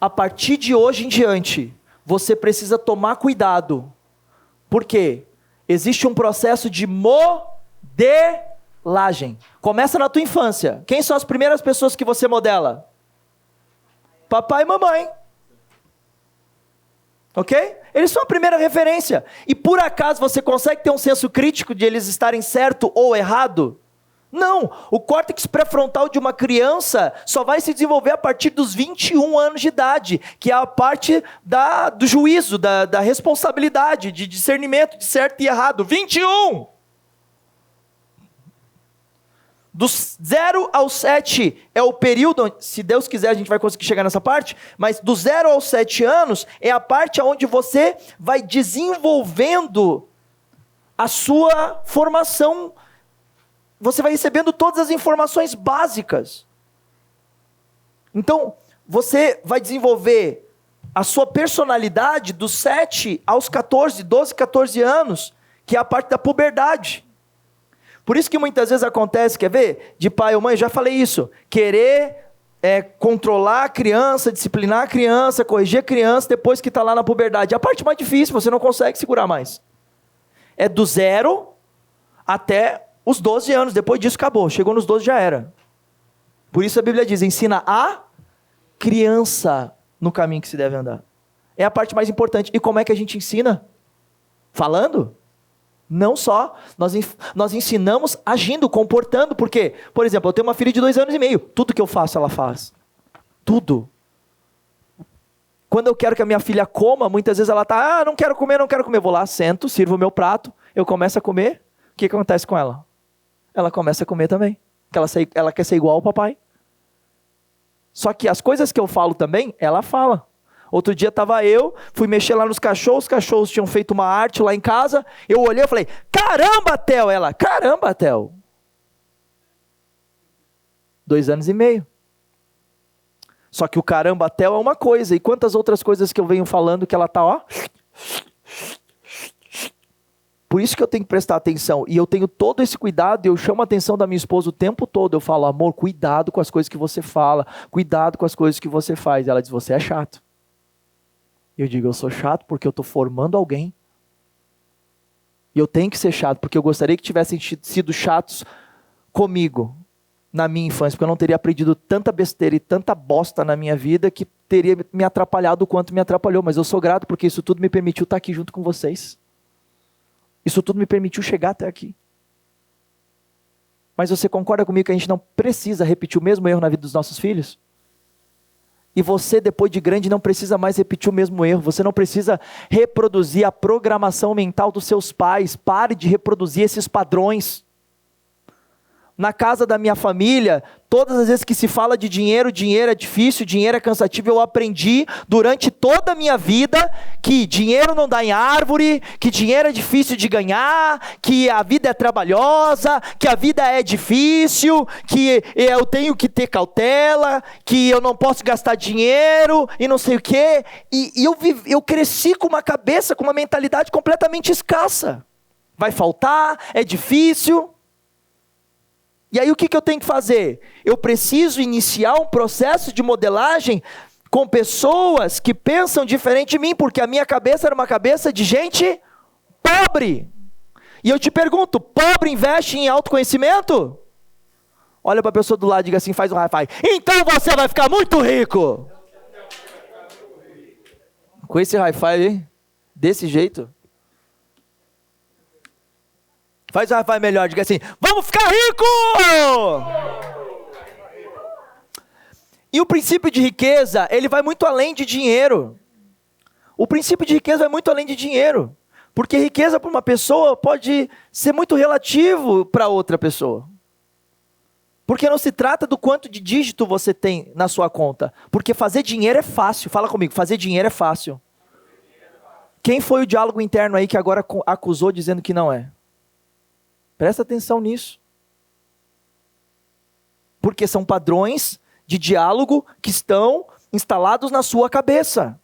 a partir de hoje em diante, você precisa tomar cuidado. Por quê? Existe um processo de modelagem. Começa na tua infância. Quem são as primeiras pessoas que você modela? Papai e mamãe. Ok? Eles são a primeira referência. E por acaso você consegue ter um senso crítico de eles estarem certo ou errado? Não. O córtex pré-frontal de uma criança só vai se desenvolver a partir dos 21 anos de idade, que é a parte do juízo, da responsabilidade, de discernimento de certo e errado. 21! Dos 0 aos 7 é o período, se Deus quiser a gente vai conseguir chegar nessa parte, mas dos 0 aos 7 anos é a parte onde você vai desenvolvendo a sua formação. Você vai recebendo todas as informações básicas. Então, você vai desenvolver a sua personalidade dos 7 aos 14, 12, 14 anos, que é a parte da puberdade. Por isso que muitas vezes acontece, quer ver? De pai ou mãe, já falei isso, querer controlar a criança, disciplinar a criança, corrigir a criança depois que está lá na puberdade. É a parte mais difícil, você não consegue segurar mais. É do 0 até os 12 anos, depois disso acabou, chegou nos 12 já era. Por isso a Bíblia diz, ensina a criança no caminho que se deve andar. É a parte mais importante. E como é que a gente ensina? Falando? Não só, nós ensinamos agindo, comportando, porque, por exemplo, eu tenho uma filha de 2 anos e meio, tudo que eu faço ela faz, tudo. Quando eu quero que a minha filha coma, muitas vezes ela está, não quero comer, eu vou lá, sento, sirvo o meu prato, eu começo a comer, o que acontece com ela? Ela começa a comer também, porque ela quer ser igual ao papai. Só que as coisas que eu falo também, ela fala. Outro dia fui mexer lá nos cachorros, os cachorros tinham feito uma arte lá em casa, eu olhei e falei, caramba, Theo! Ela, caramba, Theo! 2 anos e meio. Só que o caramba, Theo é uma coisa, e quantas outras coisas que eu venho falando que ela está, ó... Por isso que eu tenho que prestar atenção, e eu tenho todo esse cuidado, e eu chamo a atenção da minha esposa o tempo todo, eu falo, amor, cuidado com as coisas que você fala, cuidado com as coisas que você faz. Ela diz, você é chato. Eu digo, eu sou chato porque eu estou formando alguém. E eu tenho que ser chato, porque eu gostaria que tivessem sido chatos comigo, na minha infância, porque eu não teria aprendido tanta besteira e tanta bosta na minha vida, que teria me atrapalhado o quanto me atrapalhou. Mas eu sou grato, porque isso tudo me permitiu estar aqui junto com vocês. Isso tudo me permitiu chegar até aqui. Mas você concorda comigo que a gente não precisa repetir o mesmo erro na vida dos nossos filhos? E você, depois de grande, não precisa mais repetir o mesmo erro. Você não precisa reproduzir a programação mental dos seus pais. Pare de reproduzir esses padrões. Na casa da minha família, todas as vezes que se fala de dinheiro, dinheiro é difícil, dinheiro é cansativo, eu aprendi durante toda a minha vida que dinheiro não dá em árvore, que dinheiro é difícil de ganhar, que a vida é trabalhosa, que a vida é difícil, que eu tenho que ter cautela, que eu não posso gastar dinheiro e não sei o quê. E eu cresci com uma cabeça, com uma mentalidade completamente escassa. Vai faltar, é difícil. E aí o que eu tenho que fazer? Eu preciso iniciar um processo de modelagem com pessoas que pensam diferente de mim, porque a minha cabeça era uma cabeça de gente pobre. E eu te pergunto, pobre investe em autoconhecimento? Olha para a pessoa do lado e diga assim, faz um high five. Então você vai ficar muito rico. Com esse high five, hein? Desse jeito. Faz um high five melhor, diga assim, vamos ficar rico! E o princípio de riqueza, ele vai muito além de dinheiro. O princípio de riqueza vai muito além de dinheiro. Porque riqueza para uma pessoa pode ser muito relativo para outra pessoa. Porque não se trata do quanto de dígito você tem na sua conta. Porque fazer dinheiro é fácil. Fala comigo, fazer dinheiro é fácil. Quem foi o diálogo interno aí que agora acusou dizendo que não é? Presta atenção nisso. Porque são padrões de diálogo que estão instalados na sua cabeça.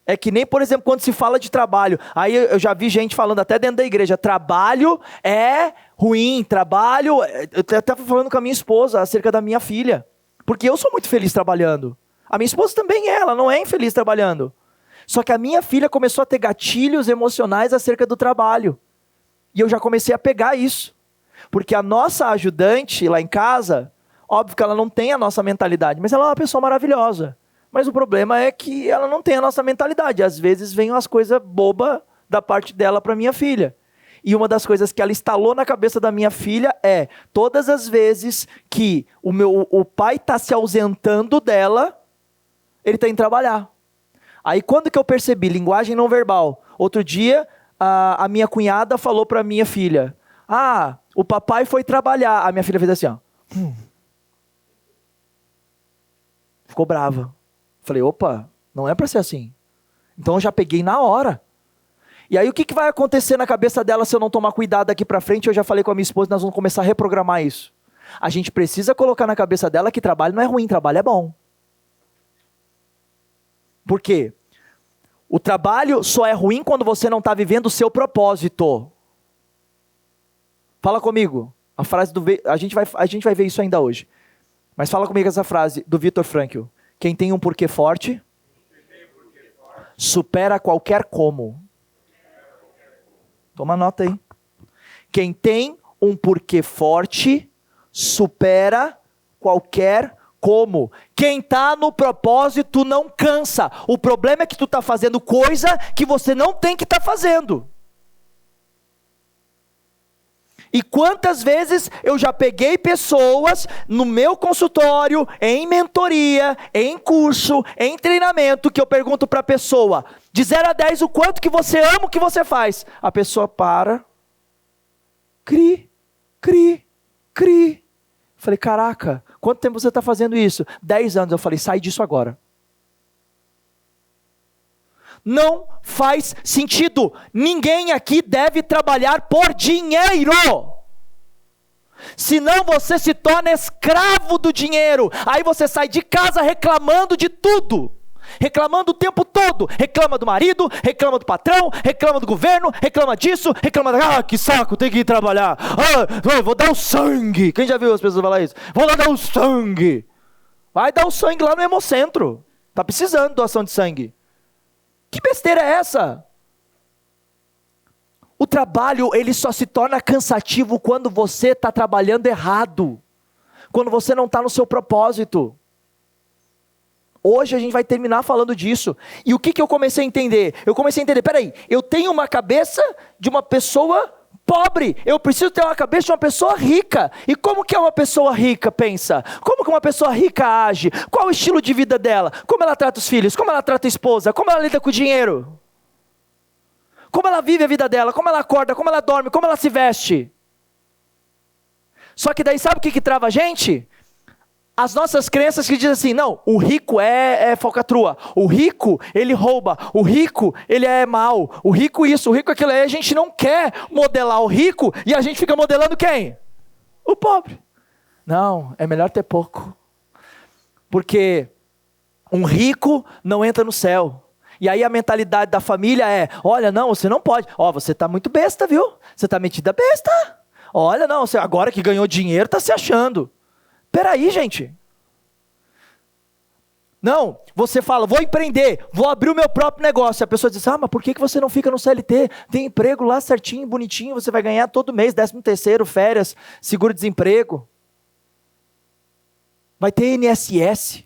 É que nem, por exemplo, quando se fala de trabalho. Aí eu já vi gente falando até dentro da igreja, trabalho é ruim, trabalho... Eu até estava falando com a minha esposa acerca da minha filha. Porque eu sou muito feliz trabalhando. A minha esposa também ela não é infeliz trabalhando. Só que a minha filha começou a ter gatilhos emocionais acerca do trabalho. E eu já comecei a pegar isso. Porque a nossa ajudante lá em casa, óbvio que ela não tem a nossa mentalidade, mas ela é uma pessoa maravilhosa. Mas o problema é que ela não tem a nossa mentalidade. Às vezes vem umas coisas bobas da parte dela para minha filha. E uma das coisas que ela instalou na cabeça da minha filha é, todas as vezes que o pai está se ausentando dela, ele está indo trabalhar. Aí quando que eu percebi? Linguagem não verbal. Outro dia, a minha cunhada falou para minha filha, o papai foi trabalhar. A minha filha fez assim, ó. Ficou brava. Falei, opa, não é para ser assim. Então eu já peguei na hora. E aí o que vai acontecer na cabeça dela se eu não tomar cuidado daqui para frente? Eu já falei com a minha esposa, nós vamos começar a reprogramar isso. A gente precisa colocar na cabeça dela que trabalho não é ruim, trabalho é bom. Por quê? O trabalho só é ruim quando você não está vivendo o seu propósito. Fala comigo. A frase a gente vai ver isso ainda hoje. Mas fala comigo essa frase do Viktor Frankl. Quem tem um porquê forte, supera qualquer como. Toma nota aí. Quem tem um porquê forte, supera qualquer como. Quem está no propósito não cansa. O problema é que tu está fazendo coisa que você não tem que estar fazendo. E quantas vezes eu já peguei pessoas no meu consultório, em mentoria, em curso, em treinamento, que eu pergunto para a pessoa, de 0 a 10, o quanto que você ama o que você faz? A pessoa para, cri. Falei, caraca, quanto tempo você está fazendo isso? 10 anos. Eu falei, sai disso agora. Não faz sentido. Ninguém aqui deve trabalhar por dinheiro. Senão você se torna escravo do dinheiro. Aí você sai de casa reclamando de tudo. Reclamando o tempo todo. Reclama do marido, reclama do patrão, reclama do governo, reclama disso, reclama que saco, tem que ir trabalhar. Vou dar o sangue. Quem já viu as pessoas falar isso? Vou lá dar o sangue. Vai dar o sangue lá no Hemocentro. Está precisando de doação de sangue. Que besteira é essa? O trabalho, ele só se torna cansativo quando você está trabalhando errado. Quando você não está no seu propósito. Hoje a gente vai terminar falando disso. E o que eu comecei a entender? Eu comecei a entender, peraí, eu tenho uma cabeça de uma pessoa pobre. Eu preciso ter uma cabeça de uma pessoa rica. E como que uma pessoa rica pensa? Como que uma pessoa rica age? Qual o estilo de vida dela? Como ela trata os filhos? Como ela trata a esposa? Como ela lida com o dinheiro? Como ela vive a vida dela? Como ela acorda? Como ela dorme? Como ela se veste? Só que daí sabe o que trava a gente? As nossas crenças que dizem assim, não, o rico é falcatrua, o rico ele rouba, o rico ele é mau, o rico isso, o rico aquilo, aí a gente não quer modelar o rico e a gente fica modelando quem? O pobre. Não, é melhor ter pouco, porque um rico não entra no céu. E aí a mentalidade da família é, olha não, você não pode, você está muito besta, viu? Você está metida besta, olha não, você agora que ganhou dinheiro está se achando. Peraí, gente. Não, você fala, vou empreender, vou abrir o meu próprio negócio. A pessoa diz, mas por que você não fica no CLT? Tem emprego lá certinho, bonitinho, você vai ganhar todo mês, 13º, férias, seguro-desemprego. Vai ter INSS.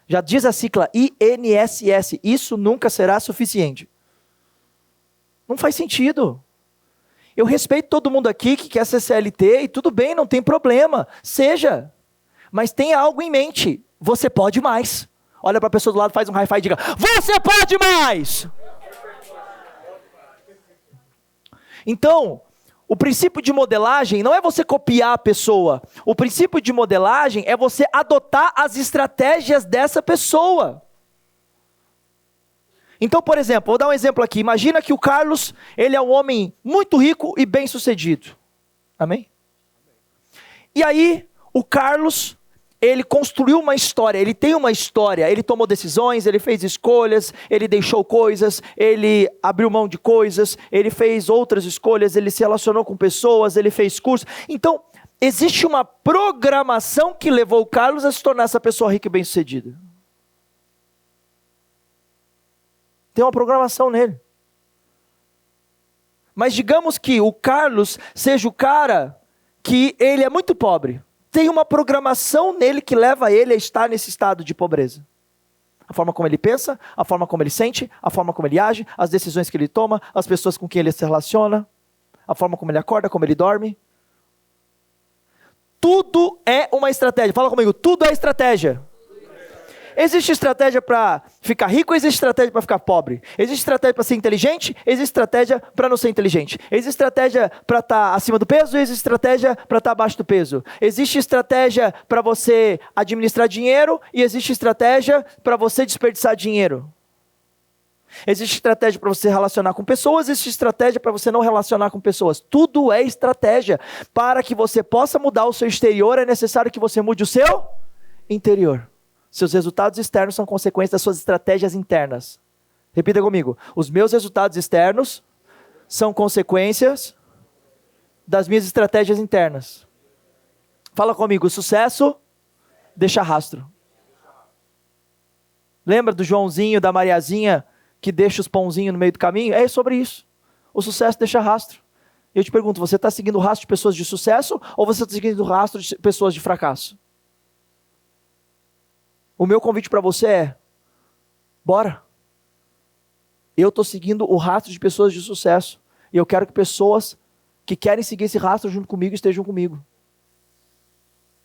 Já diz a sigla INSS, isso nunca será suficiente. Não faz sentido. Eu respeito todo mundo aqui que quer ser CLT e tudo bem, não tem problema, seja. Mas tenha algo em mente, você pode mais. Olha para a pessoa do lado, faz um high five e diga, você pode mais! Então, o princípio de modelagem não é você copiar a pessoa. O princípio de modelagem é você adotar as estratégias dessa pessoa. Então, por exemplo, vou dar um exemplo aqui. Imagina que o Carlos, ele é um homem muito rico e bem sucedido. Amém? E aí, o Carlos, ele construiu uma história, ele tem uma história, ele tomou decisões, ele fez escolhas, ele deixou coisas, ele abriu mão de coisas, ele fez outras escolhas, ele se relacionou com pessoas, ele fez cursos. Então, existe uma programação que levou o Carlos a se tornar essa pessoa rica e bem-sucedida. Tem uma programação nele. Mas digamos que o Carlos seja o cara que ele é muito pobre. Tem uma programação nele que leva ele a estar nesse estado de pobreza. A forma como ele pensa, a forma como ele sente, a forma como ele age, as decisões que ele toma, as pessoas com quem ele se relaciona, a forma como ele acorda, como ele dorme. Tudo é uma estratégia. Fala comigo, tudo é estratégia. Existe estratégia para ficar rico, existe estratégia para ficar pobre. Existe estratégia para ser inteligente, existe estratégia para não ser inteligente. Existe estratégia para estar acima do peso, existe estratégia para estar abaixo do peso. Existe estratégia para você administrar dinheiro e existe estratégia para você desperdiçar dinheiro. Existe estratégia para você relacionar com pessoas, existe estratégia para você não relacionar com pessoas. Tudo é estratégia. Para que você possa mudar o seu exterior, é necessário que você mude o seu interior. Seus resultados externos são consequência das suas estratégias internas. Repita comigo. Os meus resultados externos são consequências das minhas estratégias internas. Fala comigo. Sucesso deixa rastro. Lembra do Joãozinho, da Mariazinha, que deixa os pãozinhos no meio do caminho? É sobre isso. O sucesso deixa rastro. Eu te pergunto, você está seguindo o rastro de pessoas de sucesso ou você está seguindo o rastro de pessoas de fracasso? O meu convite para você é, bora. Eu estou seguindo o rastro de pessoas de sucesso. E eu quero que pessoas que querem seguir esse rastro junto comigo estejam comigo.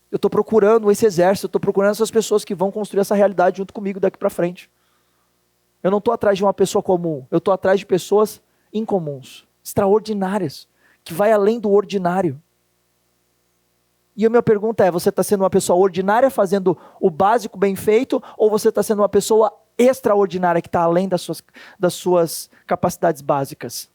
Eu estou procurando esse exército, eu estou procurando essas pessoas que vão construir essa realidade junto comigo daqui para frente. Eu não estou atrás de uma pessoa comum, eu estou atrás de pessoas incomuns, extraordinárias, que vai além do ordinário. E a minha pergunta é, você está sendo uma pessoa ordinária fazendo o básico bem feito, ou você está sendo uma pessoa extraordinária que está além das suas capacidades básicas?